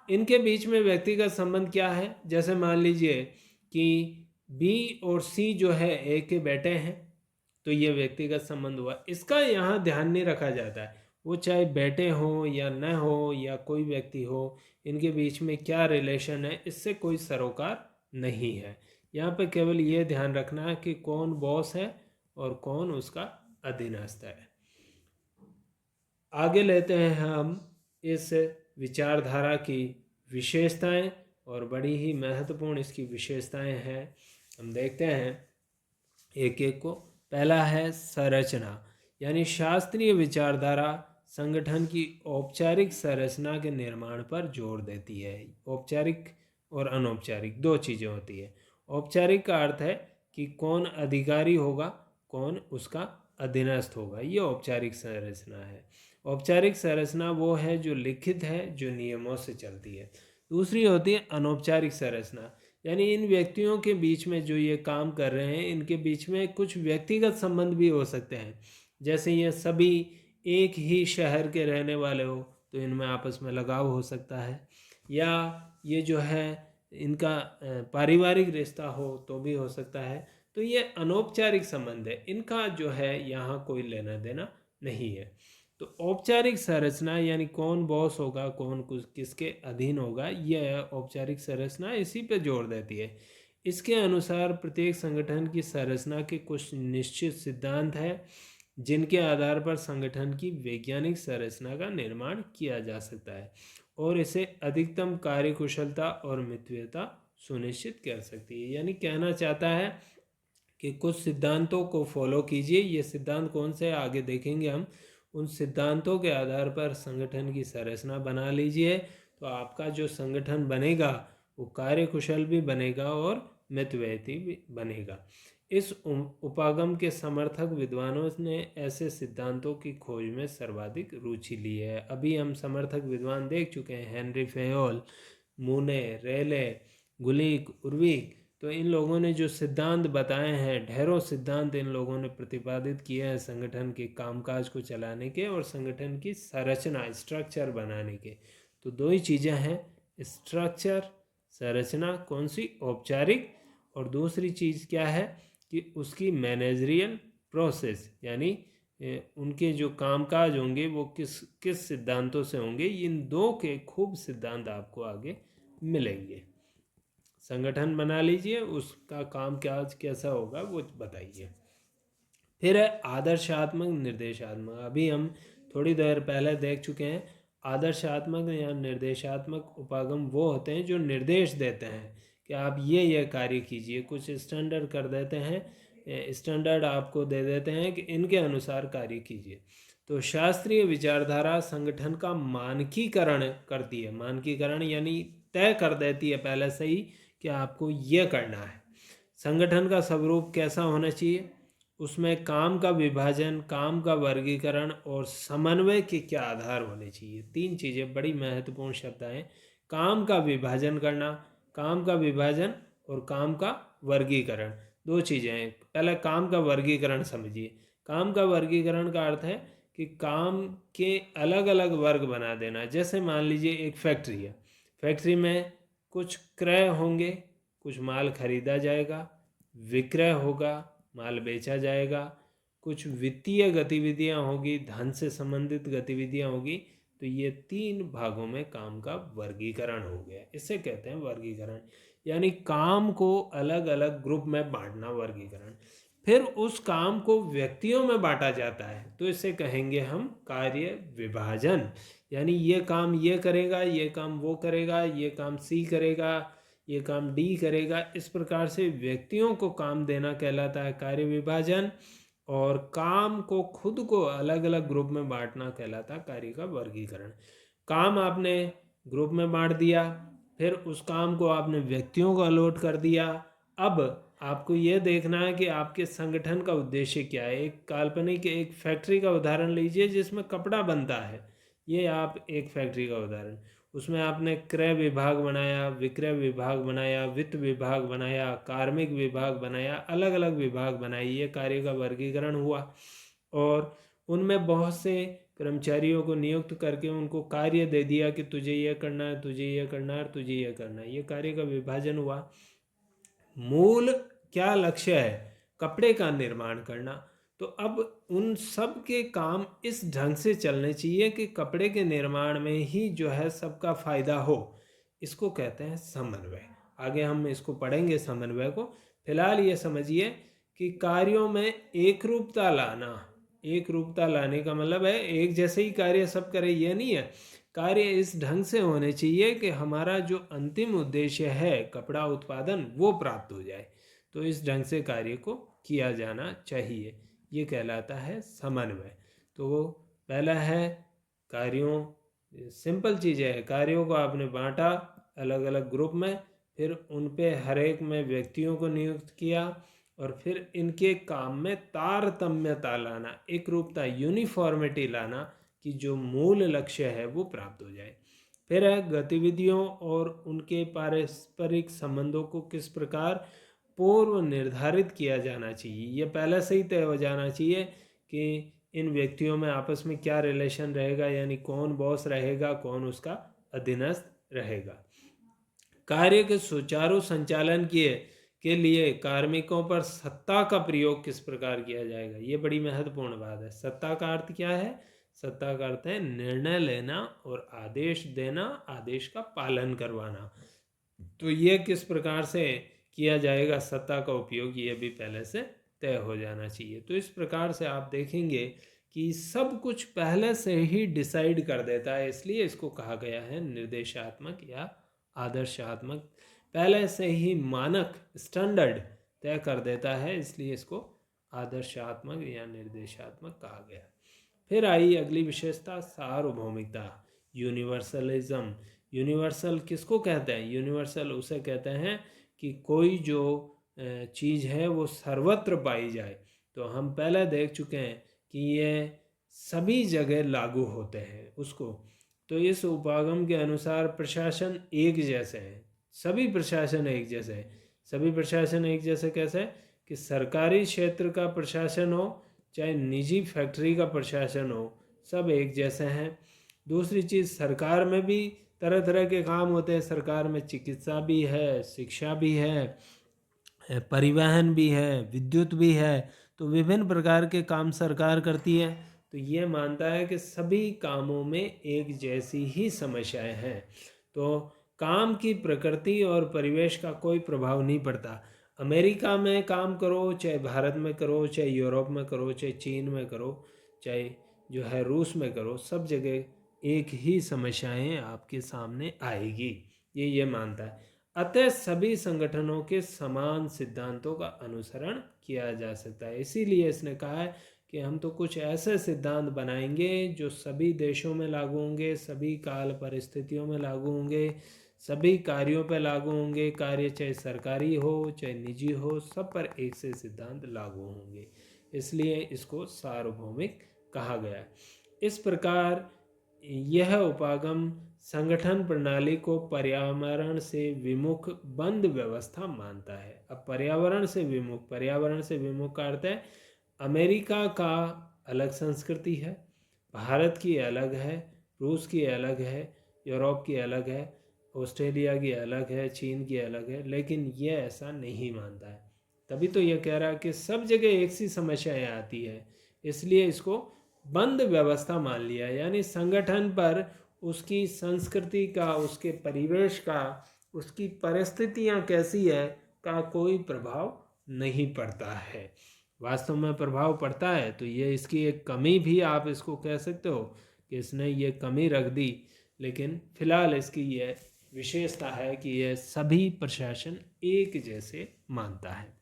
इनके बीच में व्यक्तिगत संबंध क्या है? जैसे मान लीजिए कि बी और सी जो है ए के बेटे हैं तो ये व्यक्तिगत संबंध हुआ। इसका यहाँ ध्यान नहीं रखा जाता है, वो चाहे बेटे हो या न हो या कोई व्यक्ति हो, इनके बीच में क्या रिलेशन है, इससे कोई सरोकार नहीं है। यहाँ पे केवल ये ध्यान रखना है कि कौन बॉस है और कौन उसका अधीनस्थ है। आगे लेते हैं हम इस विचारधारा की विशेषताएं, और बड़ी ही महत्वपूर्ण इसकी विशेषताएं हैं। हम देखते हैं एक एक को। पहला है संरचना, यानी शास्त्रीय विचारधारा संगठन की औपचारिक संरचना के निर्माण पर जोर देती है। औपचारिक और अनौपचारिक दो चीज़ें होती है। औपचारिक का अर्थ है कि कौन अधिकारी होगा, कौन उसका अधीनस्थ होगा, ये औपचारिक संरचना है। औपचारिक संरचना वो है जो लिखित है, जो नियमों से चलती है। दूसरी होती है अनौपचारिक संरचना, यानी इन व्यक्तियों के बीच में जो ये काम कर रहे हैं, इनके बीच में कुछ व्यक्तिगत संबंध भी हो सकते हैं। जैसे ये सभी एक ही शहर के रहने वाले हो तो इनमें आपस में लगाव हो सकता है, या ये जो है इनका पारिवारिक रिश्ता हो तो भी हो सकता है। तो ये अनौपचारिक संबंध है, इनका जो है यहाँ कोई लेना देना नहीं है। तो औपचारिक संरचना यानी कौन बॉस होगा, कौन कुछ किसके अधीन होगा, यह औपचारिक संरचना इसी पे जोर देती है। इसके अनुसार प्रत्येक संगठन की संरचना के कुछ निश्चित सिद्धांत हैं जिनके आधार पर संगठन की वैज्ञानिक संरचना का निर्माण किया जा सकता है और इसे अधिकतम कार्यकुशलता और मितव्ययता सुनिश्चित कर सकती है। यानी कहना चाहता है कि कुछ सिद्धांतों को फॉलो कीजिए। ये सिद्धांत कौन से आगे देखेंगे हम। उन सिद्धांतों के आधार पर संगठन की संरचना बना लीजिए, तो आपका जो संगठन बनेगा वो कार्यकुशल भी बनेगा और मितव्ययी भी बनेगा। इस उपागम के समर्थक विद्वानों ने ऐसे सिद्धांतों की खोज में सर्वाधिक रुचि ली है। अभी हम समर्थक विद्वान देख चुके हैं, हेनरी फेयोल, मूने, रेले, गुलिक, उर्विक। तो इन लोगों ने जो सिद्धांत बताए हैं, ढेरों सिद्धांत इन लोगों ने प्रतिपादित किए हैं संगठन के कामकाज को चलाने के और संगठन की संरचना स्ट्रक्चर बनाने के। तो दो ही चीज़ें हैं, स्ट्रक्चर संरचना कौन सी, औपचारिक, और दूसरी चीज़ क्या है कि उसकी मैनेजरियल प्रोसेस, यानी उनके जो कामकाज होंगे वो किस किस सिद्धांतों से होंगे। इन दो के खूब सिद्धांत आपको आगे मिलेंगे। संगठन बना लीजिए, उसका काम क्या कैसा होगा वो बताइए। फिर है आदर्शात्मक निर्देशात्मक। अभी हम थोड़ी देर पहले देख चुके हैं। आदर्शात्मक या निर्देशात्मक उपागम वो होते हैं जो निर्देश देते हैं कि आप ये कार्य कीजिए, कुछ स्टैंडर्ड कर देते हैं, स्टैंडर्ड आपको दे देते हैं कि इनके अनुसार कार्य कीजिए। तो शास्त्रीय विचारधारा संगठन का मानकीकरण करती है। मानकीकरण यानी तय कर देती है पहले से ही कि आपको ये करना है। संगठन का स्वरूप कैसा होना चाहिए, उसमें काम का विभाजन, काम का वर्गीकरण और समन्वय के क्या आधार होने चाहिए। तीन चीज़ें बड़ी महत्वपूर्ण शब्द हैं। काम का विभाजन करना, काम का विभाजन और काम का वर्गीकरण, दो चीज़ें हैं। पहले काम का वर्गीकरण समझिए। काम का वर्गीकरण का अर्थ है कि काम के अलग अलग वर्ग बना देना। जैसे मान लीजिए एक फैक्ट्री है, फैक्ट्री में कुछ क्रय होंगे, कुछ माल खरीदा जाएगा, विक्रय होगा, माल बेचा जाएगा, कुछ वित्तीय गतिविधियां होगी, धन से संबंधित गतिविधियां होगी। तो ये तीन भागों में काम का वर्गीकरण हो गया, इसे कहते हैं वर्गीकरण। यानी काम को अलग अलग ग्रुप में बांटना, वर्गीकरण। फिर उस काम को व्यक्तियों में बांटा जाता है, तो इसे कहेंगे हम कार्य विभाजन। यानी ये काम ये करेगा, ये काम वो करेगा, ये काम सी करेगा, ये काम डी करेगा। इस प्रकार से व्यक्तियों को काम देना कहलाता है कार्य विभाजन, और काम को खुद को अलग अलग ग्रुप में बांटना कहलाता है कार्य का वर्गीकरण। काम आपने ग्रुप में बांट दिया, फिर उस काम को आपने व्यक्तियों को अलॉट कर दिया। अब आपको यह देखना है कि आपके संगठन का उद्देश्य क्या है। एक काल्पनिक एक फैक्ट्री का उदाहरण लीजिए जिसमें कपड़ा बनता है। ये आप एक फैक्ट्री का उदाहरण, उसमें आपने क्रय विभाग बनाया, विक्रय विभाग बनाया, वित्त विभाग बनाया, कार्मिक विभाग बनाया, अलग अलग विभाग बनाए। ये कार्य का वर्गीकरण हुआ और उनमें बहुत से कर्मचारियों को नियुक्त करके उनको कार्य दे दिया कि तुझे ये करना है, तुझे ये करना है, तुझे ये करना है। ये कार्य का विभाजन हुआ। मूल क्या लक्ष्य है, कपड़े का निर्माण करना। तो अब उन सब के काम इस ढंग से चलने चाहिए कि कपड़े के निर्माण में ही जो है सबका फायदा हो। इसको कहते हैं समन्वय। आगे हम इसको पढ़ेंगे समन्वय को। फिलहाल ये समझिए कि कार्यों में एक रूपता लाना, एक रूपता लाने का मतलब है एक जैसे ही कार्य सब करे, ये नहीं है। कार्य इस ढंग से होने चाहिए कि हमारा जो अंतिम उद्देश्य है कपड़ा उत्पादन वो प्राप्त हो जाए। तो इस ढंग से कार्य को किया जाना चाहिए, ये कहलाता है समन्वय। तो वो पहला है कार्यों, सिंपल चीज़ें है, कार्यों को आपने बांटा अलग अलग ग्रुप में, फिर उन पे हर एक में व्यक्तियों को नियुक्त किया और फिर इनके काम में तारतम्यता लाना, एक रूपता, यूनिफॉर्मिटी लाना कि जो मूल लक्ष्य है वो प्राप्त हो जाए। फिर है गतिविधियों और उनके पारस्परिक संबंधों को किस प्रकार पूर्व निर्धारित किया जाना चाहिए। ये पहले से ही तय हो जाना चाहिए कि इन व्यक्तियों में आपस में क्या रिलेशन रहेगा, यानी कौन बॉस रहेगा, कौन उसका अधीनस्थ रहेगा। कार्य के सुचारू संचालन के लिए कार्मिकों पर सत्ता का प्रयोग किस प्रकार किया जाएगा, ये बड़ी महत्वपूर्ण बात है। सत्ता का अर्थ क्या है? सत्ता का अर्थ है निर्णय लेना और आदेश देना, आदेश का पालन करवाना। तो ये किस प्रकार से किया जाएगा सत्ता का उपयोग, ये भी पहले से तय हो जाना चाहिए। तो इस प्रकार से आप देखेंगे कि सब कुछ पहले से ही डिसाइड कर देता है, इसलिए इसको कहा गया है निर्देशात्मक या आदर्शात्मक। पहले से ही मानक स्टैंडर्ड तय कर देता है, इसलिए इसको आदर्शात्मक या निर्देशात्मक कहा गया। फिर आई अगली विशेषता सार्वभौमिकता, यूनिवर्सलिज्म। यूनिवर्सल किसको कहते हैं? यूनिवर्सल उसे कहते हैं कि कोई जो चीज़ है वो सर्वत्र पाई जाए। तो हम पहले देख चुके हैं कि ये सभी जगह लागू होते हैं उसको। तो इस उपागम के अनुसार प्रशासन एक जैसे हैं, सभी प्रशासन एक जैसे हैं। सभी प्रशासन एक जैसे कैसे? कि सरकारी क्षेत्र का प्रशासन हो चाहे निजी फैक्ट्री का प्रशासन हो, सब एक जैसे हैं। दूसरी चीज़, सरकार में भी तरह तरह के काम होते हैं। सरकार में चिकित्सा भी है, शिक्षा भी है, परिवहन भी है, विद्युत भी है। तो विभिन्न प्रकार के काम सरकार करती है। तो ये मानता है कि सभी कामों में एक जैसी ही समस्याएं हैं। तो काम की प्रकृति और परिवेश का कोई प्रभाव नहीं पड़ता। अमेरिका में काम करो, चाहे भारत में करो, चाहे यूरोप में करो, चाहे चीन में करो, चाहे जो है रूस में करो, सब जगह एक ही समस्याएं आपके सामने आएगी, ये मानता है। अतः सभी संगठनों के समान सिद्धांतों का अनुसरण किया जा सकता है। इसीलिए इसने कहा है कि हम तो कुछ ऐसे सिद्धांत बनाएंगे जो सभी देशों में लागू होंगे, सभी काल परिस्थितियों में लागू होंगे, सभी कार्यों पर लागू होंगे। कार्य चाहे सरकारी हो चाहे निजी हो, सब पर एक से सिद्धांत लागू होंगे। इसलिए इसको सार्वभौमिक कहा गया है। इस प्रकार यह उपागम संगठन प्रणाली को पर्यावरण से विमुख बंद व्यवस्था मानता है। अब पर्यावरण से विमुख का अर्थ है अमेरिका का अलग संस्कृति है, भारत की अलग है, रूस की अलग है, यूरोप की अलग है, ऑस्ट्रेलिया की अलग है, चीन की अलग है, लेकिन ये ऐसा नहीं मानता है। तभी तो ये कह रहा है कि सब जगह एक सी समस्याएं आती है, इसलिए इसको बंद व्यवस्था मान लिया। यानी संगठन पर उसकी संस्कृति का, उसके परिवेश का, उसकी परिस्थितियां कैसी है का कोई प्रभाव नहीं पड़ता है। वास्तव में प्रभाव पड़ता है तो ये इसकी एक कमी भी आप इसको कह सकते हो कि इसने ये कमी रख दी, लेकिन फिलहाल इसकी ये विशेषता है कि यह सभी प्रशासन एक जैसे मानता है।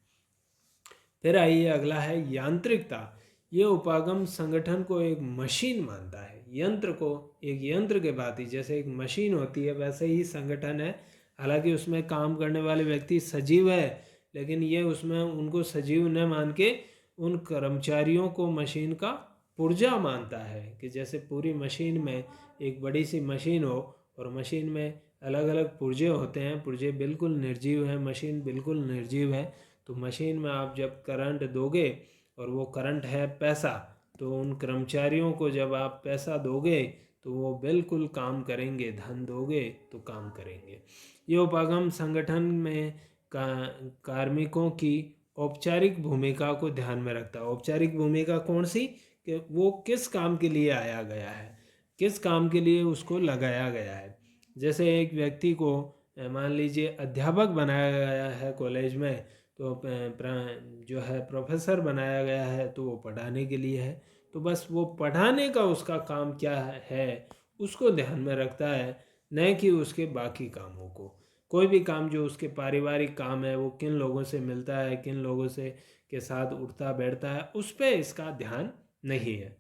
फिर आइए अगला है यांत्रिकता। ये उपागम संगठन को एक मशीन मानता है, यंत्र को एक यंत्र के भांति, जैसे एक मशीन होती है वैसे ही संगठन है। हालांकि उसमें काम करने वाले व्यक्ति सजीव है, लेकिन ये उसमें उनको सजीव न मान के उन कर्मचारियों को मशीन का पुर्जा मानता है। कि जैसे पूरी मशीन में एक बड़ी सी मशीन हो और मशीन में अलग अलग पुर्जे होते हैं, पुर्जे बिल्कुल निर्जीव हैं, मशीन बिल्कुल निर्जीव है। तो मशीन में आप जब करंट दोगे और वो करंट है पैसा, तो उन कर्मचारियों को जब आप पैसा दोगे तो वो बिल्कुल काम करेंगे, धन दोगे तो काम करेंगे। ये उपागम संगठन में कार्मिकों की औपचारिक भूमिका को ध्यान में रखता है। औपचारिक भूमिका कौन सी? कि वो किस काम के लिए आया गया है, किस काम के लिए उसको लगाया गया है। जैसे एक व्यक्ति को मान लीजिए अध्यापक बनाया गया है कॉलेज में, तो जो है प्रोफेसर बनाया गया है, तो वो पढ़ाने के लिए है। तो बस वो पढ़ाने का उसका काम क्या है उसको ध्यान में रखता है, न कि उसके बाकी कामों को। कोई भी काम जो उसके पारिवारिक काम है, वो किन लोगों से मिलता है, किन लोगों से के साथ उठता बैठता है, उस पर इसका ध्यान नहीं है।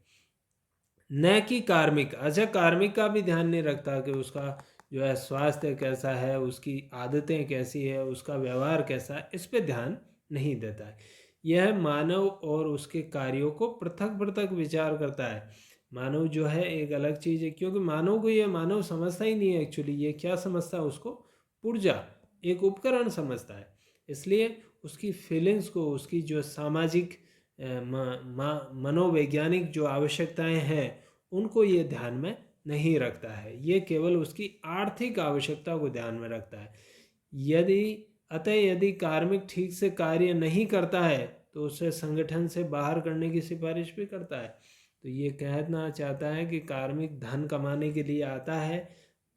न कि कार्मिक। अच्छा, कार्मिक का भी ध्यान नहीं रखता कि उसका जो है स्वास्थ्य कैसा है, उसकी आदतें कैसी है, उसका व्यवहार कैसा है, इस पे ध्यान नहीं देता है। यह मानव और उसके कार्यों को पृथक पृथक विचार करता है। मानव जो है एक अलग चीज़ है, क्योंकि मानव को यह मानव समझता ही नहीं है। एक्चुअली ये क्या समझता है? उसको पुर्जा, एक उपकरण समझता है। इसलिए उसकी फीलिंग्स को, उसकी जो सामाजिक मनोवैज्ञानिक जो आवश्यकताएं हैं, उनको ये ध्यान में नहीं रखता है। ये केवल उसकी आर्थिक आवश्यकता को ध्यान में रखता है। यदि कार्मिक ठीक से कार्य नहीं करता है तो उसे संगठन से बाहर करने की सिफारिश भी करता है। तो ये कहना चाहता है कि कार्मिक धन कमाने के लिए आता है,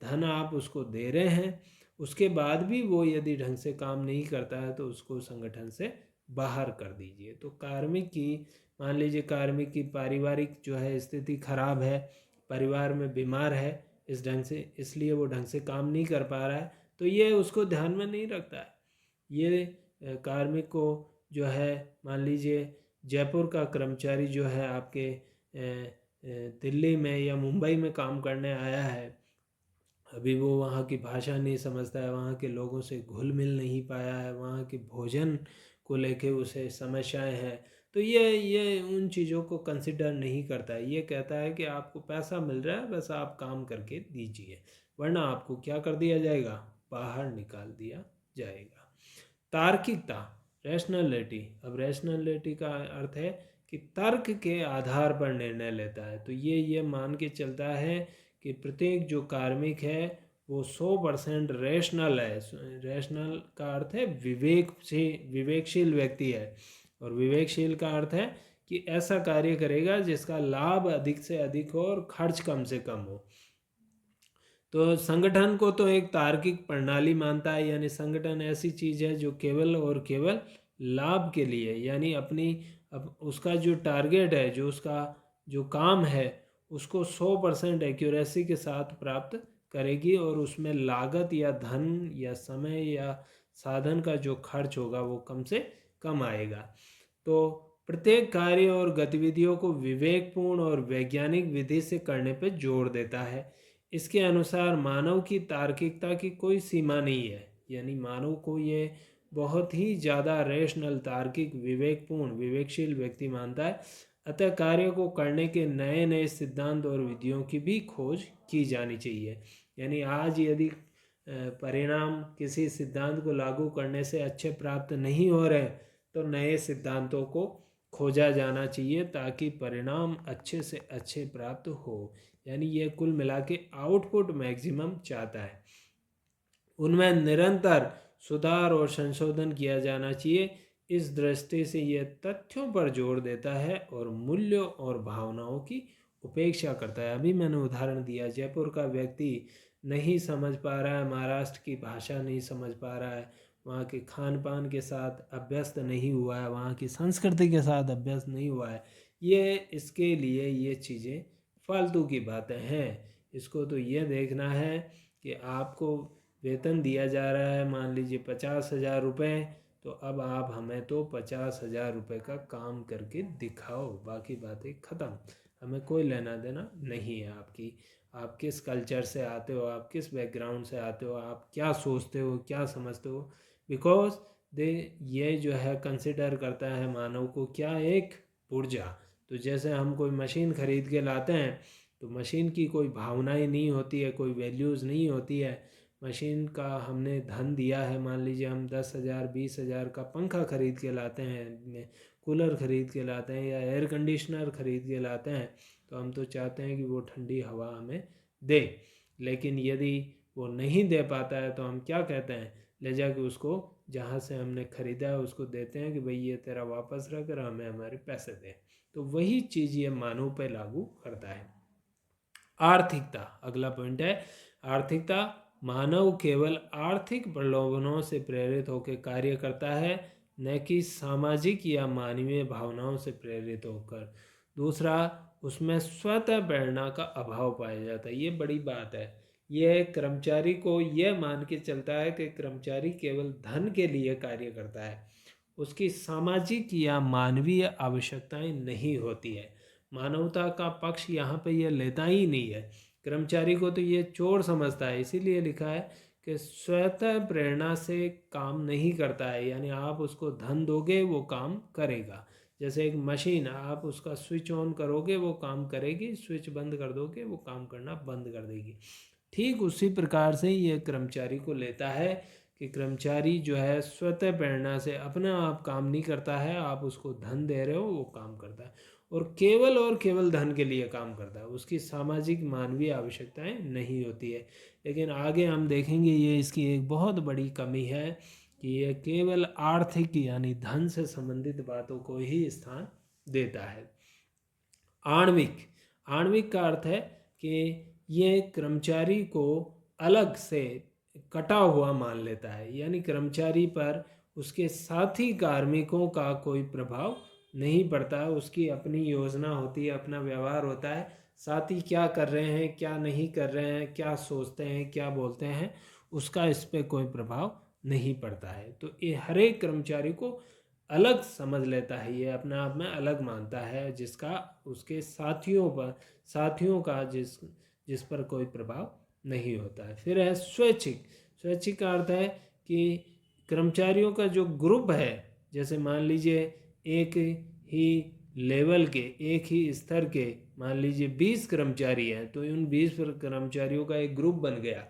धन आप उसको दे रहे हैं, उसके बाद भी वो यदि ढंग से काम नहीं करता है तो उसको संगठन से बाहर कर दीजिए। तो कार्मिक की, मान लीजिए कार्मिक की पारिवारिक जो है स्थिति खराब है, परिवार में बीमार है, इस ढंग से, इसलिए वो ढंग से काम नहीं कर पा रहा है, तो ये उसको ध्यान में नहीं रखता है। ये कार्मिक को जो है, मान लीजिए जयपुर का कर्मचारी जो है आपके दिल्ली में या मुंबई में काम करने आया है, अभी वो वहाँ की भाषा नहीं समझता है, वहाँ के लोगों से घुल मिल नहीं पाया है, वहाँ के भोजन को लेके उसे समस्याएं हैं, तो ये उन चीज़ों को कंसिडर नहीं करता है। ये कहता है कि आपको पैसा मिल रहा है, बस आप काम करके दीजिए, वरना आपको क्या कर दिया जाएगा? बाहर निकाल दिया जाएगा। तार्किकता, रैशनैलिटी। अब रैशनैलिटी का अर्थ है कि तर्क के आधार पर निर्णय लेता है। तो ये मान के चलता है कि प्रत्येक जो कार्मिक है वो 100% रैशनल है। रैशनल का अर्थ है विवेकशील व्यक्ति है, और विवेकशील का अर्थ है कि ऐसा कार्य करेगा जिसका लाभ अधिक से अधिक हो और खर्च कम से कम हो। तो संगठन को तो एक तार्किक प्रणाली मानता है, यानी संगठन ऐसी चीज़ है जो केवल और केवल लाभ के लिए, यानी उसका जो टारगेट है, जो उसका जो काम है, उसको 100% एक्यूरेसी के साथ प्राप्त करेगी, और उसमें लागत या धन या समय या साधन का जो खर्च होगा वो कम से कम आएगा। तो प्रत्येक कार्य और गतिविधियों को विवेकपूर्ण और वैज्ञानिक विधि से करने पर जोर देता है। इसके अनुसार मानव की तार्किकता की कोई सीमा नहीं है, यानी मानव को ये बहुत ही ज़्यादा रैशनल, तार्किक, विवेकपूर्ण, विवेकशील व्यक्ति मानता है। अतः कार्य को करने के नए नए सिद्धांत और विधियों की भी खोज की जानी चाहिए। यानी आज यदि परिणाम किसी सिद्धांत को लागू करने से अच्छे प्राप्त नहीं हो रहे, तो नए सिद्धांतों को खोजा जाना चाहिए ताकि परिणाम अच्छे से अच्छे प्राप्त हो। यानी ये कुल मिला के आउटपुट मैक्सिमम चाहता है, उनमें निरंतर सुधार और संशोधन किया जाना चाहिए। इस दृष्टि से यह तथ्यों पर जोर देता है और मूल्यों और भावनाओं की उपेक्षा करता है। अभी मैंने उदाहरण दिया, जयपुर का व्यक्ति नहीं समझ पा रहा है, महाराष्ट्र की भाषा नहीं समझ पा रहा है, वहाँ के खान पान के साथ अभ्यस्त नहीं हुआ है, वहाँ की संस्कृति के साथ अभ्यस्त नहीं हुआ है, ये इसके लिए ये चीज़ें फालतू की बातें हैं। इसको तो ये देखना है कि आपको वेतन दिया जा रहा है, मान लीजिए 50,000 रुपये, तो अब आप हमें तो 50,000 रुपये का काम करके दिखाओ, बाकी बातें ख़त्म, हमें कोई लेना देना नहीं है आपकी। आप किस कल्चर से आते हो, आप किस बैकग्राउंड से आते हो, आप क्या सोचते हो, क्या समझते हो, बिकॉज दे ये जो है कंसिडर करता है मानव को क्या, एक पुर्जा। तो जैसे हम कोई मशीन ख़रीद के लाते हैं, तो मशीन की कोई भावनाएं नहीं होती है, कोई वैल्यूज़ नहीं होती है। मशीन का हमने धन दिया है, मान लीजिए हम 10,000 20,000 का पंखा ख़रीद के लाते हैं, कूलर ख़रीद के लाते हैं, या एयर कंडीशनर ख़रीद के लाते हैं, तो हम तो चाहते हैं कि वो ठंडी हवा हमें दे। लेकिन यदि वो नहीं दे पाता है तो हम क्या कहते हैं, ले जाके उसको जहाँ से हमने ख़रीदा है उसको देते हैं कि भाई ये तेरा वापस रख और हमें हमारे पैसे दे। तो वही चीज़ ये मानव पे लागू करता है। आर्थिकता, अगला पॉइंट है आर्थिकता। मानव केवल आर्थिक प्रलोभनों से प्रेरित होकर कार्य करता है, न कि सामाजिक या मानवीय भावनाओं से प्रेरित होकर। दूसरा, उसमें स्वतः प्रेरणा का अभाव पाया जाता है। ये बड़ी बात है। यह कर्मचारी को यह मान के चलता है कि कर्मचारी केवल धन के लिए कार्य करता है, उसकी सामाजिक या मानवीय आवश्यकताएं नहीं होती है। मानवता का पक्ष यहाँ पे यह लेता ही नहीं है। कर्मचारी को तो ये चोर समझता है, इसीलिए लिखा है कि स्वतः प्रेरणा से काम नहीं करता है, यानी आप उसको धन दोगे वो काम करेगा। जैसे एक मशीन, आप उसका स्विच ऑन करोगे वो काम करेगी, स्विच बंद कर दोगे वो काम करना बंद कर देगी। ठीक उसी प्रकार से ये कर्मचारी को लेता है कि कर्मचारी जो है स्वतः प्रेरणा से अपना आप काम नहीं करता है, आप उसको धन दे रहे हो वो काम करता है और केवल धन के लिए काम करता है, उसकी सामाजिक मानवीय आवश्यकताएं नहीं होती है। लेकिन आगे हम देखेंगे ये इसकी एक बहुत बड़ी कमी है कि यह केवल आर्थिक यानी धन से संबंधित बातों को ही स्थान देता है। आणविक, आणविक का अर्थ है कि ये कर्मचारी को अलग से कटा हुआ मान लेता है, यानी कर्मचारी पर उसके साथी कार्मिकों का कोई प्रभाव नहीं पड़ता है। उसकी अपनी योजना होती है, अपना व्यवहार होता है, साथी क्या कर रहे हैं क्या नहीं कर रहे हैं, क्या सोचते हैं क्या बोलते हैं, उसका इस पर कोई प्रभाव नहीं पड़ता है। तो ये हर एक कर्मचारी को अलग समझ लेता है, ये अपने आप में अलग मानता है, जिसका उसके साथियों का जिस पर कोई प्रभाव नहीं होता है। फिर है स्वैच्छिक। स्वैच्छिक का अर्थ है कि कर्मचारियों का जो ग्रुप है, जैसे मान लीजिए एक ही लेवल के, एक ही स्तर के मान लीजिए 20 कर्मचारी हैं, तो उन 20 कर्मचारियों का एक ग्रुप बन गया,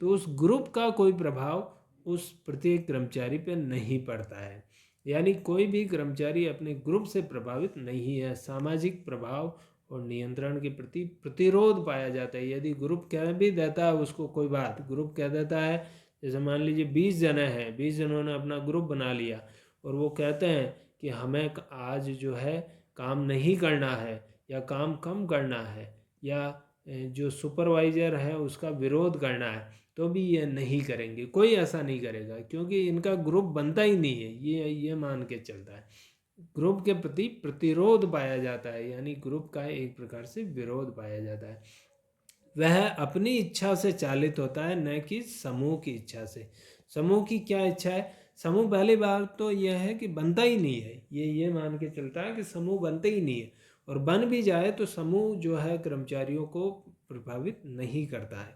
तो उस ग्रुप का कोई प्रभाव उस प्रत्येक कर्मचारी पर नहीं पड़ता है। यानी कोई भी कर्मचारी अपने ग्रुप से प्रभावित नहीं है। सामाजिक प्रभाव और नियंत्रण के प्रति प्रतिरोध पाया जाता है। यदि ग्रुप कह भी देता है उसको कोई बात, ग्रुप कह देता है, जैसे मान लीजिए 20 जने हैं, 20 जनों ने अपना ग्रुप बना लिया और वो कहते हैं कि हमें आज जो है काम नहीं करना है या काम कम करना है या जो सुपरवाइज़र है उसका विरोध करना है, तो भी ये नहीं करेंगे, कोई ऐसा नहीं करेगा, क्योंकि इनका ग्रुप बनता ही नहीं है। ये मान के चलता है। ग्रुप के प्रति प्रतिरोध पाया जाता है, यानी ग्रुप का एक प्रकार से विरोध पाया जाता है। वह अपनी इच्छा से चालित होता है, न कि समूह की इच्छा से। समूह की क्या इच्छा है? समूह पहली बात तो यह है कि बनता ही नहीं है। ये मान के चलता है कि समूह बनते ही नहीं है, और बन भी जाए तो समूह जो है कर्मचारियों को प्रभावित नहीं करता है।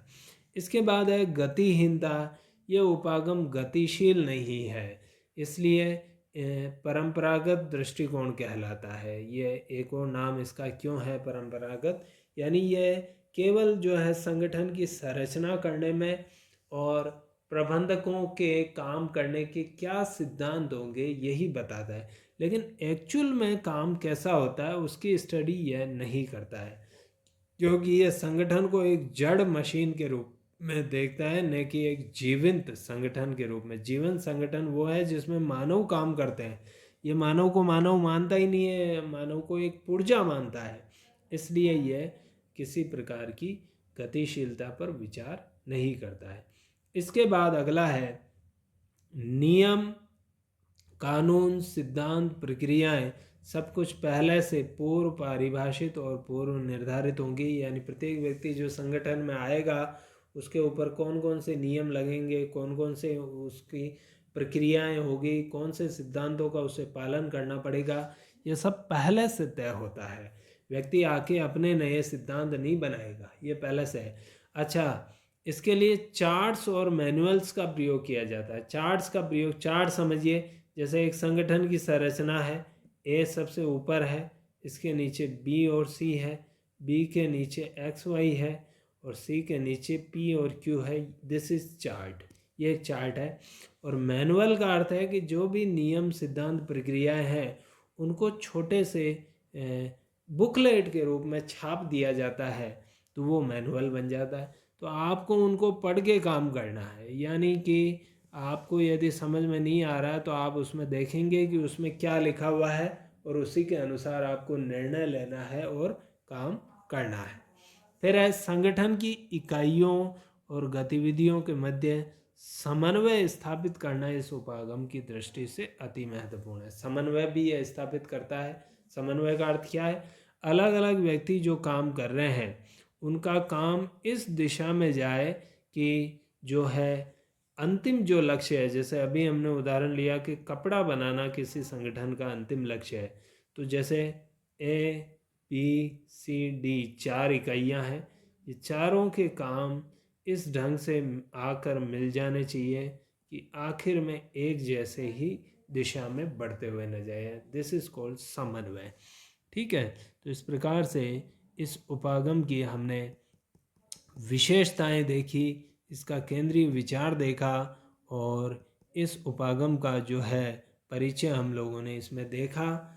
इसके बाद है गतिहीनता। यह उपागम गतिशील नहीं है, इसलिए परंपरागत दृष्टिकोण कहलाता है। ये एक और नाम इसका क्यों है परंपरागत, यानी यह केवल जो है संगठन की संरचना करने में और प्रबंधकों के काम करने के क्या सिद्धांत होंगे यही बताता है, लेकिन एक्चुअल में काम कैसा होता है उसकी स्टडी यह नहीं करता है, क्योंकि यह संगठन को एक जड़ मशीन के रूप में देखता है, न कि एक जीवंत संगठन के रूप में। जीवंत संगठन वो है जिसमें मानव काम करते हैं। ये मानव को मानव मानता ही नहीं है, मानव को एक पुर्जा मानता है, इसलिए यह किसी प्रकार की गतिशीलता पर विचार नहीं करता है। इसके बाद अगला है नियम, कानून, सिद्धांत, प्रक्रियाएं सब कुछ पहले से पूर्व परिभाषित और पूर्व निर्धारित होंगी। यानी प्रत्येक व्यक्ति जो संगठन में आएगा उसके ऊपर कौन कौन से नियम लगेंगे, कौन कौन से उसकी प्रक्रियाएं होगी, कौन से सिद्धांतों का उसे पालन करना पड़ेगा, ये सब पहले से तय होता है। व्यक्ति आके अपने नए सिद्धांत नहीं बनाएगा, ये पहले से है। अच्छा, इसके लिए चार्ट्स और मैनुअल्स का प्रयोग किया जाता है। चार्ट्स का प्रयोग, चार्ट समझिए जैसे एक संगठन की संरचना है, ए सबसे ऊपर है, इसके नीचे बी और सी है, बी के नीचे एक्स वाई है और सी के नीचे पी और क्यू है। दिस इज चार्ट, ये एक चार्ट है। और मैनुअल का अर्थ है कि जो भी नियम, सिद्धांत, प्रक्रियाएं हैं उनको छोटे से बुकलेट के रूप में छाप दिया जाता है, तो वो मैनुअल बन जाता है। तो आपको उनको पढ़ के काम करना है, यानी कि आपको यदि समझ में नहीं आ रहा है तो आप उसमें देखेंगे कि उसमें क्या लिखा हुआ है और उसी के अनुसार आपको निर्णय लेना है और काम करना है। फिर है संगठन की इकाइयों और गतिविधियों के मध्य समन्वय स्थापित करना इस उपागम की दृष्टि से अति महत्वपूर्ण है। समन्वय भी यह स्थापित करता है। समन्वय का अर्थ क्या है? अलग अलग व्यक्ति जो काम कर रहे हैं उनका काम इस दिशा में जाए कि जो है अंतिम जो लक्ष्य है, जैसे अभी हमने उदाहरण लिया कि कपड़ा बनाना किसी संगठन का अंतिम लक्ष्य है, तो जैसे ABCD 4 इकाइयाँ हैं, ये चारों के काम इस ढंग से आकर मिल जाने चाहिए कि आखिर में एक जैसे ही दिशा में बढ़ते हुए न जाए। दिस इज कॉल्ड समन्वय। ठीक है, तो इस प्रकार से इस उपागम की हमने विशेषताएं देखी, इसका केंद्रीय विचार देखा और इस उपागम का जो है परिचय हम लोगों ने इसमें देखा।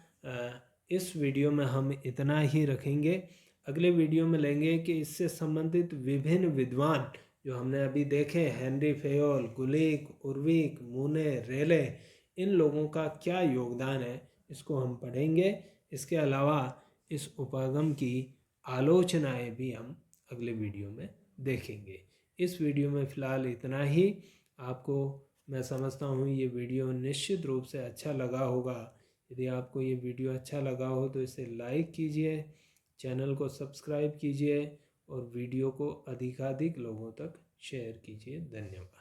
इस वीडियो में हम इतना ही रखेंगे। अगले वीडियो में लेंगे कि इससे संबंधित विभिन्न विद्वान जो हमने अभी देखे, हेनरी फेयोल, गुलिक, उर्विक, मूने, रेले, इन लोगों का क्या योगदान है इसको हम पढ़ेंगे। इसके अलावा इस उपागम की आलोचनाएं भी हम अगले वीडियो में देखेंगे। इस वीडियो में फ़िलहाल इतना ही। आपको मैं समझता हूँ ये वीडियो निश्चित रूप से अच्छा लगा होगा। यदि आपको ये वीडियो अच्छा लगा हो तो इसे लाइक कीजिए, चैनल को सब्सक्राइब कीजिए और वीडियो को अधिकाधिक लोगों तक शेयर कीजिए। धन्यवाद।